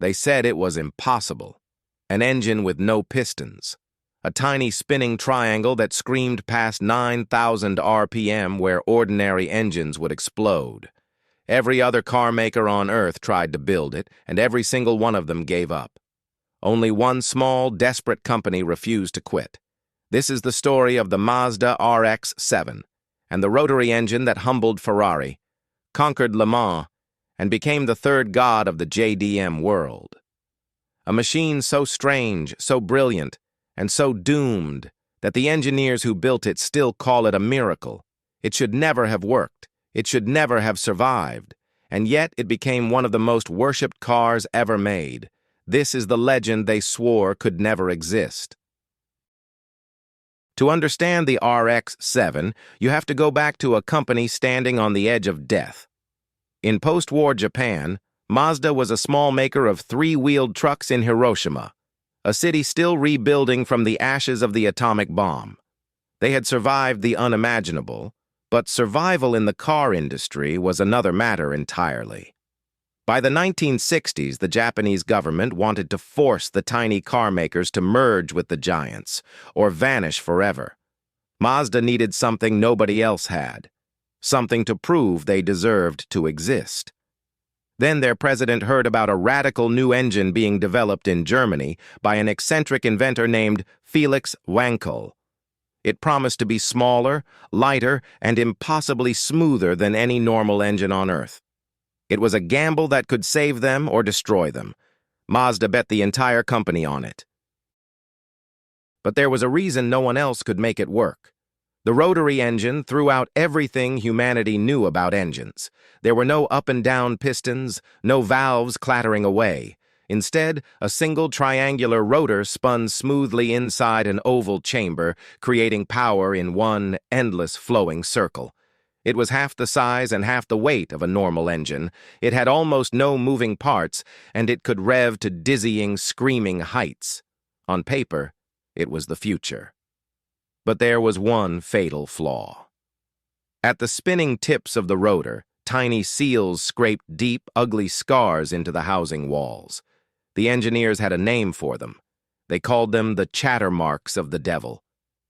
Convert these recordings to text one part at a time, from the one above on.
They said it was impossible. An engine with no pistons. A tiny spinning triangle that screamed past 9,000 RPM where ordinary engines would explode. Every other car maker on Earth tried to build it, and every single one of them gave up. Only one small, desperate company refused to quit. This is the story of the Mazda RX-7 and the rotary engine that humbled Ferrari, conquered Le Mans, and became the third god of the JDM world. A machine so strange, so brilliant, and so doomed that the engineers who built it still call it a miracle. It should never have worked. It should never have survived. And yet it became one of the most worshipped cars ever made. This is the legend they swore could never exist. To understand the RX-7, you have to go back to a company standing on the edge of death. In post-war Japan, Mazda was a small maker of three-wheeled trucks in Hiroshima, a city still rebuilding from the ashes of the atomic bomb. They had survived the unimaginable, but survival in the car industry was another matter entirely. By the 1960s, the Japanese government wanted to force the tiny car makers to merge with the giants, or vanish forever. Mazda needed something nobody else had, something to prove they deserved to exist. Then their president heard about a radical new engine being developed in Germany by an eccentric inventor named Felix Wankel. It promised to be smaller, lighter, and impossibly smoother than any normal engine on Earth. It was a gamble that could save them or destroy them. Mazda bet the entire company on it. But there was a reason no one else could make it work. The rotary engine threw out everything humanity knew about engines. There were no up and down pistons, no valves clattering away. Instead, a single triangular rotor spun smoothly inside an oval chamber, creating power in one endless flowing circle. It was half the size and half the weight of a normal engine. It had almost no moving parts, and it could rev to dizzying, screaming heights. On paper, it was the future. But there was one fatal flaw. At the spinning tips of the rotor, tiny seals scraped deep, ugly scars into the housing walls. The engineers had a name for them. They called them the chatter marks of the devil.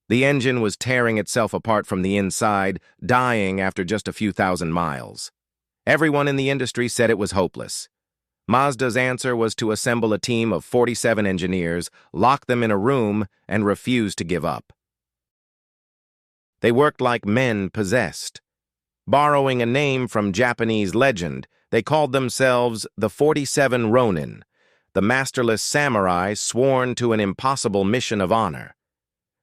The engine was tearing itself apart from the inside, dying after just a few thousand miles. Everyone in the industry said it was hopeless. Mazda's answer was to assemble a team of 47 engineers, lock them in a room, and refuse to give up. They worked like men possessed. Borrowing a name from Japanese legend, they called themselves the 47 Ronin, the masterless samurai sworn to an impossible mission of honor.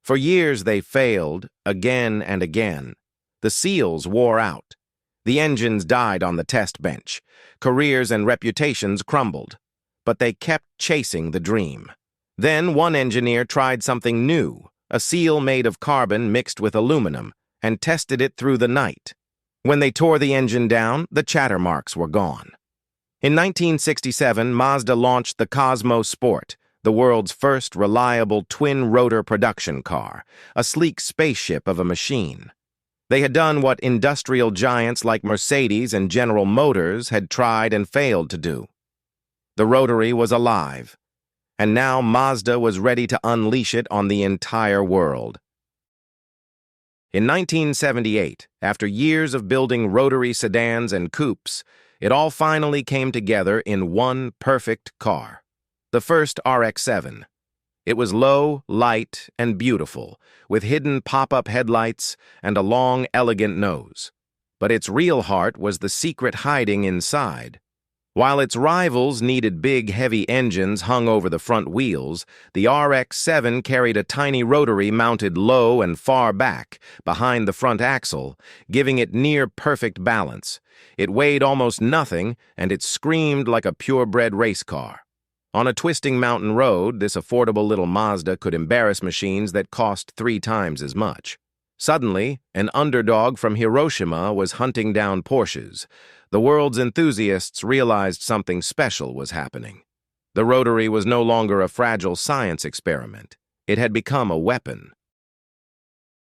For years they failed, again and again. The seals wore out. The engines died on the test bench. Careers and reputations crumbled. But they kept chasing the dream. Then one engineer tried something new, a seal made of carbon mixed with aluminum, and tested it through the night. When they tore the engine down, the chatter marks were gone. In 1967, Mazda launched the Cosmo Sport, the world's first reliable twin-rotor production car, a sleek spaceship of a machine. They had done what industrial giants like Mercedes and General Motors had tried and failed to do. The rotary was alive, and now Mazda was ready to unleash it on the entire world. In 1978, after years of building rotary sedans and coupes, it all finally came together in one perfect car. The first RX-7. It was low, light, and beautiful, with hidden pop-up headlights and a long, elegant nose. But its real heart was the secret hiding inside. While its rivals needed big, heavy engines hung over the front wheels, the RX-7 carried a tiny rotary mounted low and far back, behind the front axle, giving it near-perfect balance. It weighed almost nothing, and it screamed like a purebred race car. On a twisting mountain road, this affordable little Mazda could embarrass machines that cost 3 times as much. Suddenly, an underdog from Hiroshima was hunting down Porsches. The world's enthusiasts realized something special was happening. The rotary was no longer a fragile science experiment. It had become a weapon.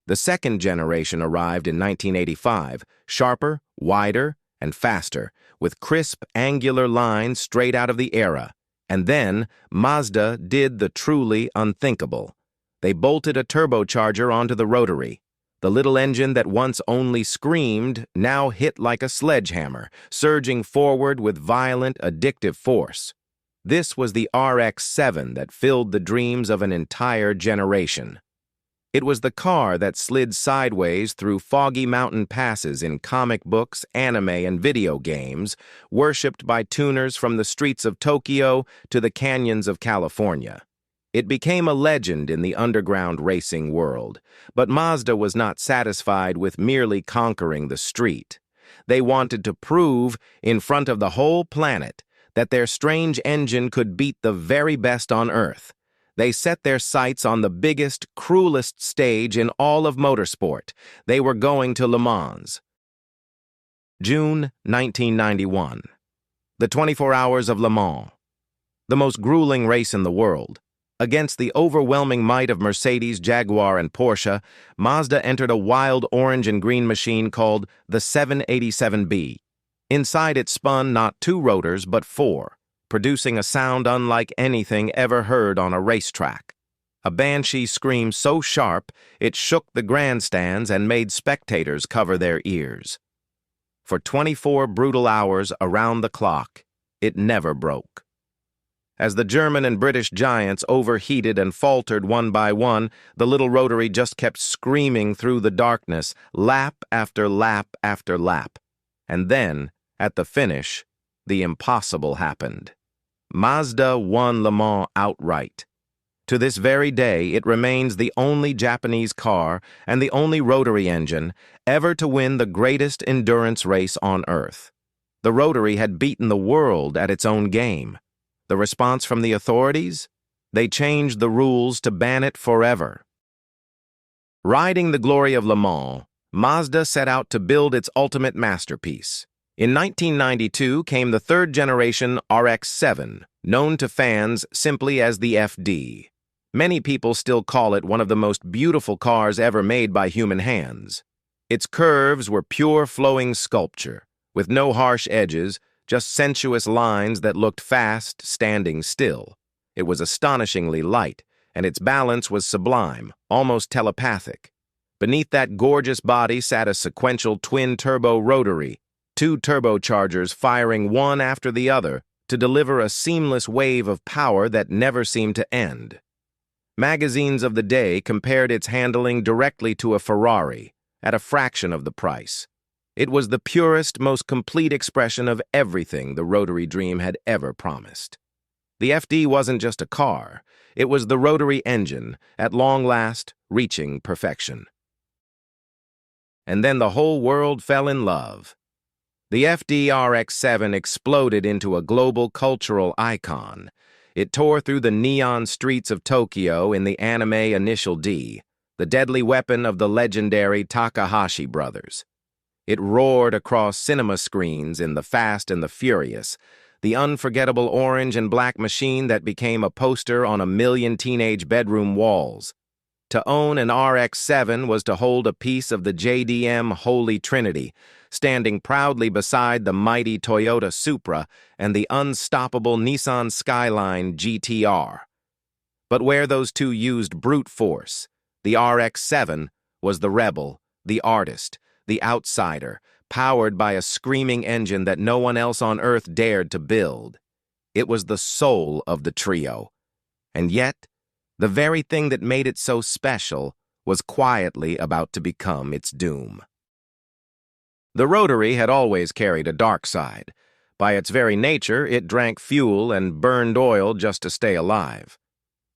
The second generation arrived in 1985, sharper, wider, and faster, with crisp, angular lines straight out of the era. And then, Mazda did the truly unthinkable. They bolted a turbocharger onto the Rotary. The little engine that once only screamed now hit like a sledgehammer, surging forward with violent, addictive force. This was the RX-7 that filled the dreams of an entire generation. It was the car that slid sideways through foggy mountain passes in comic books, anime, and video games, worshipped by tuners from the streets of Tokyo to the canyons of California. It became a legend in the underground racing world, but Mazda was not satisfied with merely conquering the street. They wanted to prove, in front of the whole planet, that their strange engine could beat the very best on Earth. They set their sights on the biggest, cruelest stage in all of motorsport. They were going to Le Mans. June 1991. The 24 Hours of Le Mans. The most grueling race in the world. Against the overwhelming might of Mercedes, Jaguar, and Porsche, Mazda entered a wild orange and green machine called the 787B. Inside it spun not 2 rotors, but 4. Producing a sound unlike anything ever heard on a racetrack. A banshee scream so sharp it shook the grandstands and made spectators cover their ears. For 24 brutal hours around the clock, it never broke. As the German and British giants overheated and faltered one by one, the little Rotary just kept screaming through the darkness, lap after lap after lap. And then, at the finish, the impossible happened. Mazda won Le Mans outright. To this very day, it remains the only Japanese car and the only rotary engine ever to win the greatest endurance race on Earth. The Rotary had beaten the world at its own game. The response from the authorities? They changed the rules to ban it forever. Riding the glory of Le Mans, Mazda set out to build its ultimate masterpiece. In 1992 came the third-generation RX-7, known to fans simply as the FD. Many people still call it one of the most beautiful cars ever made by human hands. Its curves were pure flowing sculpture, with no harsh edges, just sensuous lines that looked fast, standing still. It was astonishingly light, and its balance was sublime, almost telepathic. Beneath that gorgeous body sat a sequential twin-turbo Rotary, 2 turbochargers firing one after the other to deliver a seamless wave of power that never seemed to end. Magazines of the day compared its handling directly to a Ferrari, at a fraction of the price. It was the purest, most complete expression of everything the Rotary dream had ever promised. The FD wasn't just a car, it was the Rotary engine, at long last, reaching perfection. And then the whole world fell in love. The FD RX-7 exploded into a global cultural icon. It tore through the neon streets of Tokyo in the anime Initial D, the deadly weapon of the legendary Takahashi brothers. It roared across cinema screens in The Fast and the Furious, the unforgettable orange and black machine that became a poster on a million teenage bedroom walls. To own an RX-7 was to hold a piece of the JDM Holy Trinity, standing proudly beside the mighty Toyota Supra and the unstoppable Nissan Skyline GTR. But where those two used brute force, the RX-7 was the rebel, the artist, the outsider, powered by a screaming engine that no one else on Earth dared to build. It was the soul of the trio. And yet, the very thing that made it so special was quietly about to become its doom. The Rotary had always carried a dark side. By its very nature, it drank fuel and burned oil just to stay alive.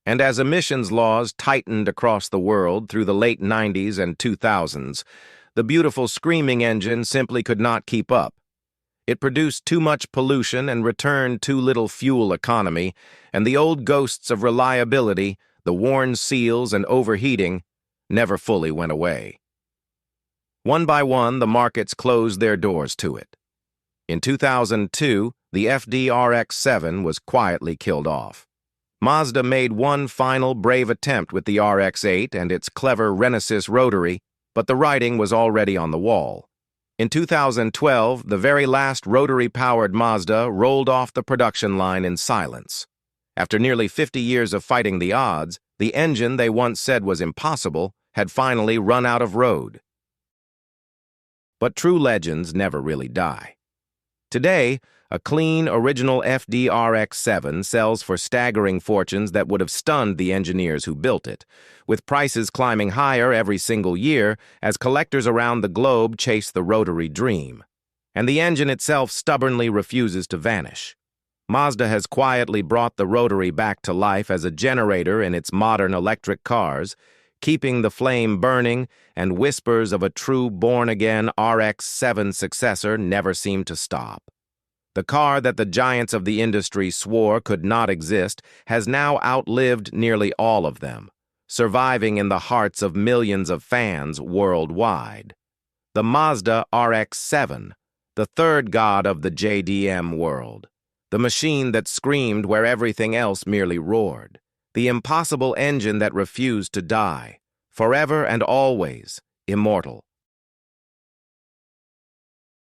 And as emissions laws tightened across the world through the late 90s and 2000s, the beautiful screaming engine simply could not keep up. It produced too much pollution and returned too little fuel economy, and the old ghosts of reliability, the worn seals and overheating, never fully went away. One by one, the markets closed their doors to it. In 2002, the FD RX-7 was quietly killed off. Mazda made one final brave attempt with the RX-8 and its clever Renesas Rotary, but the writing was already on the wall. In 2012, the very last Rotary-powered Mazda rolled off the production line in silence. After nearly 50 years of fighting the odds, the engine they once said was impossible had finally run out of road. But true legends never really die. Today, a clean, original FD RX-7 sells for staggering fortunes that would have stunned the engineers who built it, with prices climbing higher every single year as collectors around the globe chase the Rotary dream. And the engine itself stubbornly refuses to vanish. Mazda has quietly brought the Rotary back to life as a generator in its modern electric cars, keeping the flame burning, and whispers of a true born-again RX-7 successor never seem to stop. The car that the giants of the industry swore could not exist has now outlived nearly all of them, surviving in the hearts of millions of fans worldwide. The Mazda RX-7, the third god of the JDM world. The machine that screamed where everything else merely roared. The impossible engine that refused to die. Forever and always, immortal.